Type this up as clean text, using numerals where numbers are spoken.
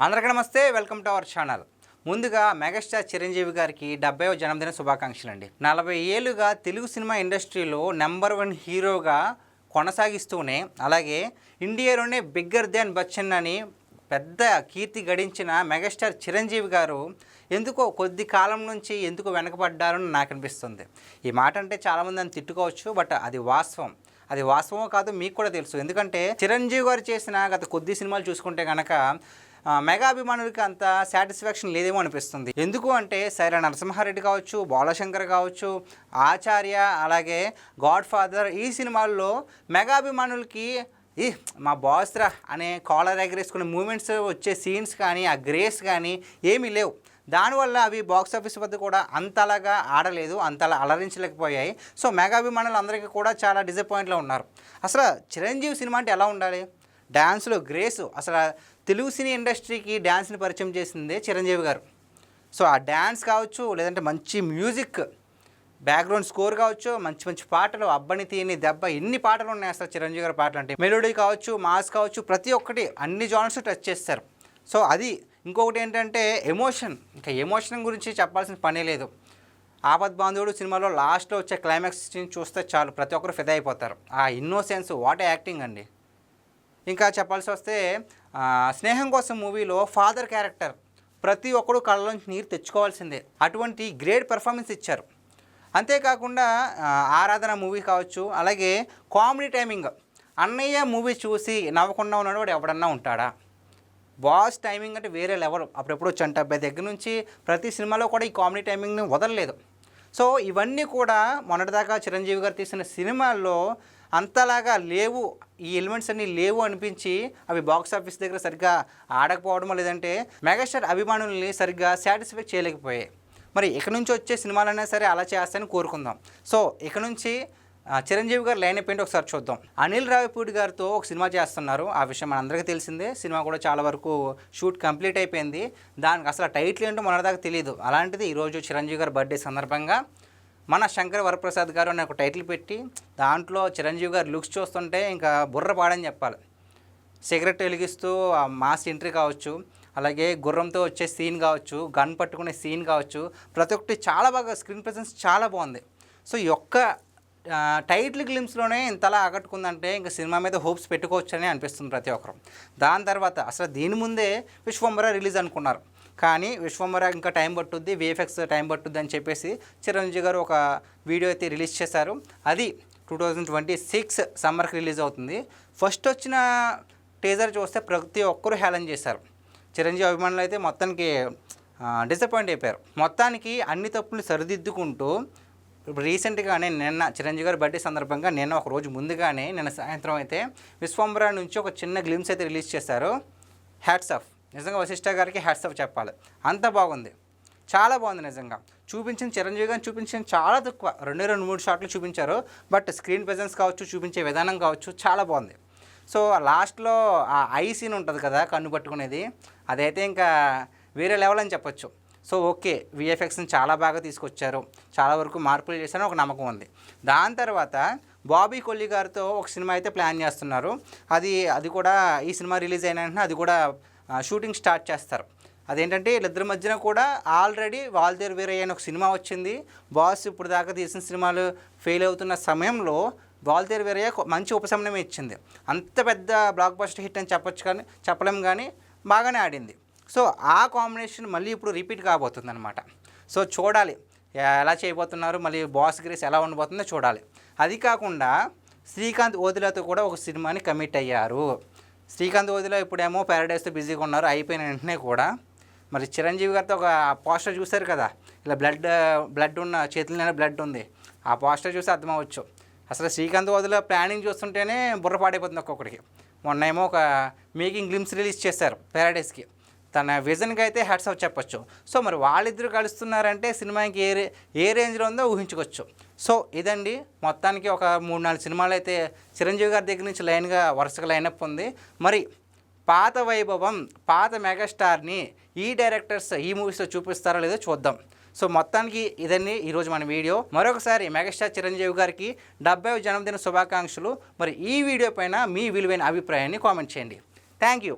అందరికీ నమస్తే, welcome to our channel. ముందుగా మెగాస్టార్ చిరంజీవి గారికి 70వ జన్మదిన శుభాకాంక్షలు అండి. 40 ఏళ్ళుగా తెలుగు సినిమా ఇండస్ట్రీలో నెంబర్ 1 హీరోగా కొనసాగిస్తూనే, అలాగే ఇండియాలోనే బిగ్గర్ దాన్ బచ్చన్ అని పెద్ద కీర్తి గడించిన మెగాస్టార్ చిరంజీవి గారు ఎందుకో కొద్ది కాలం నుంచి ఎందుకు వెనకబడ్డారని నాకు అనిపిస్తుంది. ఈ మాట అంటే చాలామంది అని తిట్టుకోవచ్చు, బట్ అది వాస్తవం. అది వాస్తవం కాదు మీకు కూడా తెలుసు. ఎందుకంటే చిరంజీవి గారు చేసిన గత కొద్ది సినిమాలు చూసుకుంటే కనుక మెగా అభిమానులకి అంత సాటిస్ఫాక్షన్ లేదేమో అనిపిస్తుంది. ఎందుకు అంటే సైరా నరసింహారెడ్డి కావచ్చు, బాలశంకర్ కావచ్చు, ఆచార్య, అలాగే గాడ్ ఫాదర్, ఈ సినిమాల్లో మెగా అభిమానులకి మా బాస్రా అనే కాలర్ ఎగరేసుకునే మూమెంట్స్ వచ్చే సీన్స్ కానీ ఆ గ్రేస్ కానీ ఏమీ లేవు. దానివల్ల అవి బాక్స్ ఆఫీస్ వద్ద కూడా అంతలాగా ఆడలేదు, అంతలా అలరించలేకపోయాయి. సో మెగా అభిమానులు అందరికీ కూడా చాలా డిసప్పాయింట్లో ఉన్నారు. అసలు చిరంజీవి సినిమా అంటే ఎలా ఉండాలి? డ్యాన్స్లో గ్రేసు. అసలు తెలుగు సినీ ఇండస్ట్రీకి డ్యాన్స్ని పరిచయం చేసిందే చిరంజీవి గారు. సో ఆ డ్యాన్స్ కావచ్చు, లేదంటే మంచి మ్యూజిక్, బ్యాక్గ్రౌండ్ స్కోర్ కావచ్చు, మంచి మంచి పాటలు, అబ్బని తీని దెబ్బ, ఎన్ని పాటలు ఉన్నాయి అసలు చిరంజీవి గారి పాటలు అంటే. మెలోడీ కావచ్చు, మాస్ కావచ్చు, ప్రతి ఒక్కటి అన్ని జానర్స్ టచ్ చేస్తారు. సో అది. ఇంకొకటి ఏంటంటే ఎమోషన్. ఇంకా ఎమోషన్ గురించి చెప్పాల్సిన పనే లేదు. ఆపద్ బాంధవుడు సినిమాలో లాస్ట్లో వచ్చే క్లైమాక్స్ చూస్తే చాలు ప్రతి ఒక్కరు ఫిదా అయిపోతారు. ఆ ఇన్నోసెన్స్, వాట్ యాక్టింగ్ అండి. ఇంకా చెప్పాల్సి వస్తే స్నేహం కోసం మూవీలో ఫాదర్ క్యారెక్టర్ ప్రతి ఒక్కరు కళ్ళలోంచి నీరు తెచ్చుకోవాల్సిందే. అటువంటి గ్రేట్ పెర్ఫార్మెన్స్ ఇచ్చారు. అంతేకాకుండా ఆరాధన మూవీ కావచ్చు, అలాగే కామెడీ టైమింగ్. అన్నయ్య మూవీ చూసి నవ్వకుండా ఉన్నాడు వాడు ఎవడన్నా ఉంటాడా? బాస్ టైమింగ్ అంటే వేరే లెవెల్. అప్పుడెప్పుడు చంటబ్బాయి దగ్గర నుంచి ప్రతి సినిమాలో కూడా ఈ కామెడీ టైమింగ్ని వదలలేదు. సో ఇవన్నీ కూడా మొన్నటిదాకా చిరంజీవి గారు తీసిన సినిమాల్లో అంతలాగా లేవు, ఈ ఎలిమెంట్స్ అన్నీ లేవు అనిపించి అవి బాక్స్ ఆఫీస్ దగ్గర సరిగ్గా ఆడకపోవడమో, లేదంటే మెగాస్టార్ అభిమానుల్ని సరిగ్గా సాటిస్ఫై చేయలేకపోయాయి. మరి ఇక నుంచి వచ్చే సినిమాలైనా సరే అలా చేస్తాయని కోరుకుందాం. సో ఇక నుంచి చిరంజీవి గారు లైన్ అయిపోయింది ఒకసారి చూద్దాం. అనిల్ రావిపూడి గారితో ఒక సినిమా చేస్తున్నారు. ఆ విషయం మనందరికీ తెలిసిందే. సినిమా కూడా చాలా వరకు షూట్ కంప్లీట్ అయిపోయింది. దానికి అసలు టైటిల్ ఏంటో మనదాకా తెలియదు. అలాంటిది ఈరోజు చిరంజీవి గారి బర్త్డే సందర్భంగా మన శంకర్ వరప్రసాద్ గారు అనే ఒక టైటిల్ పెట్టి దాంట్లో చిరంజీవి గారు లుక్స్ చూస్తుంటే ఇంకా బుర్ర పాడని చెప్పాలి. సిగరెట్ వెలిగిస్తూ ఆ మాస్ ఎంట్రీ కావచ్చు, అలాగే గుర్రంతో వచ్చే సీన్ కావచ్చు, గన్ పట్టుకునే సీన్ కావచ్చు, ప్రతి ఒక్కటి చాలా బాగా, స్క్రీన్ ప్రెజెన్స్ చాలా బాగుంది. సో ఈ ఒక్క టైటిల్ గ్లిమ్స్లోనే ఇంతలా ఆకట్టుకుందంటే ఇంకా సినిమా మీద హోప్స్ పెట్టుకోవచ్చని అనిపిస్తుంది ప్రతి ఒక్కరు. దాని తర్వాత అసలు దీని ముందే విశ్వంబర రిలీజ్ అనుకున్నారు. కానీ విశ్వంబర ఇంకా టైం పట్టుద్ది, విఎఫ్ఎక్స్ టైం పట్టుద్ది అని చెప్పేసి చిరంజీవి గారు ఒక వీడియో అయితే రిలీజ్ చేశారు. అది 2026 సమ్మర్కి రిలీజ్ అవుతుంది. ఫస్ట్ వచ్చిన టీజర్ చూస్తే ప్రతి ఒక్కరూ హేళన చేశారు. చిరంజీవి అభిమానులు అయితే మొత్తానికి డిసప్పాయింట్ అయిపోయారు. మొత్తానికి అన్ని తప్పులు సరిదిద్దుకుంటూ ఇప్పుడు రీసెంట్గానే నిన్న చిరంజీవి గారి బర్త్డే సందర్భంగా నిన్న ఒక రోజు ముందుగానే నిన్న సాయంత్రం అయితే విశ్వంబర నుంచి ఒక చిన్న గ్లిమ్స్ అయితే రిలీజ్ చేశారు. Hats off. నిజంగా వశిష్ఠ గారికి హ్యాట్స్ ఆఫ్ చెప్పాలి. అంత బాగుంది, చాలా బాగుంది. నిజంగా చూపించిన చిరంజీవి గారిని చూపించిన చాలా తక్కువ, 2-3 షాట్లు చూపించారు. బట్ స్క్రీన్ ప్రెజెన్స్ కావచ్చు, చూపించే విధానం కావచ్చు, చాలా బాగుంది. సో లాస్ట్లో ఆ ఐ సీన్ ఉంటుంది కదా, కన్ను పట్టుకునేది, అదైతే ఇంకా వేరే లెవెల్ అని చెప్పొచ్చు. సో ఓకే, విఎఫ్ఎక్స్ని చాలా బాగా తీసుకొచ్చారు, చాలా వరకు మార్పులు చేశారని ఒక నమ్మకం ఉంది. దాని తర్వాత బాబీ కొల్లి గారితో ఒక సినిమా అయితే ప్లాన్ చేస్తున్నారు. అది కూడా ఈ సినిమా రిలీజ్ అయిన వెంటనే అది కూడా షూటింగ్ స్టార్ట్ చేస్తారు. అదేంటంటే వీళ్ళిద్దరి మధ్యన కూడా ఆల్రెడీ వాల్తేరు వీరయ్య అని ఒక సినిమా వచ్చింది. బాస్ ఇప్పుడు దాకా తీసిన సినిమాలు ఫెయిల్ అవుతున్న సమయంలో వాల్తేరు వీరయ్య మంచి ఉపశమనం ఇచ్చింది. అంత పెద్ద బ్లాక్ బస్టర్ హిట్ అని చెప్పలేం కానీ బాగానే ఆడింది. సో ఆ కాంబినేషన్ మళ్ళీ ఇప్పుడు రిపీట్ కాబోతుంది అనమాట. సో చూడాలి ఎలా చేయబోతున్నారు, మళ్ళీ బాస్ గ్రేస్ ఎలా ఉండబోతుందో చూడాలి. అది కాకుండా శ్రీకాంత్ ఓదిలాతో కూడా ఒక సినిమాని కమిట్ అయ్యారు. శ్రీకాంత్ ఓదిలా ఇప్పుడేమో ప్యారడైస్తో బిజీగా ఉన్నారు. అయిపోయిన వెంటనే కూడా మరి చిరంజీవి గారితో ఒక పోస్టర్ చూశారు కదా, ఇలా బ్లడ్ ఉన్న చేతులనే బ్లడ్ ఉంది. ఆ పోస్టర్ చూసి అర్థమవచ్చు. అసలు శ్రీకాంత్ ఓదిలా ప్లానింగ్ చూస్తుంటేనే బుర్ర పాడైపోతుంది ఒక్కొక్కడికి. మొన్న ఏమో ఒక మేకింగ్ గ్లిమ్స్ రిలీజ్ చేశారు ప్యారడైస్కి. తన విజన్కి అయితే హ్యాట్స్ ఆఫ్ చెప్పొచ్చు. సో మరి వాళ్ళిద్దరూ కలుస్తున్నారంటే సినిమాకి ఏ రేంజ్లో ఉందో ఊహించుకోవచ్చు. సో ఇదండి మొత్తానికి ఒక 3-4 సినిమాలు అయితే చిరంజీవి గారి దగ్గర నుంచి లైన్గా వరుసగా లైనప్ ఉంది. మరి పాత వైభవం, పాత మెగాస్టార్ని ఈ డైరెక్టర్స్ ఈ మూవీస్లో చూపిస్తారో లేదో చూద్దాం. సో మొత్తానికి ఇదండి ఈరోజు మన వీడియో. మరొకసారి మెగాస్టార్ చిరంజీవి గారికి 70వ జన్మదిన శుభాకాంక్షలు. మరి ఈ వీడియో పైన మీ విలువైన అభిప్రాయాన్ని కామెంట్ చేయండి. Thank you.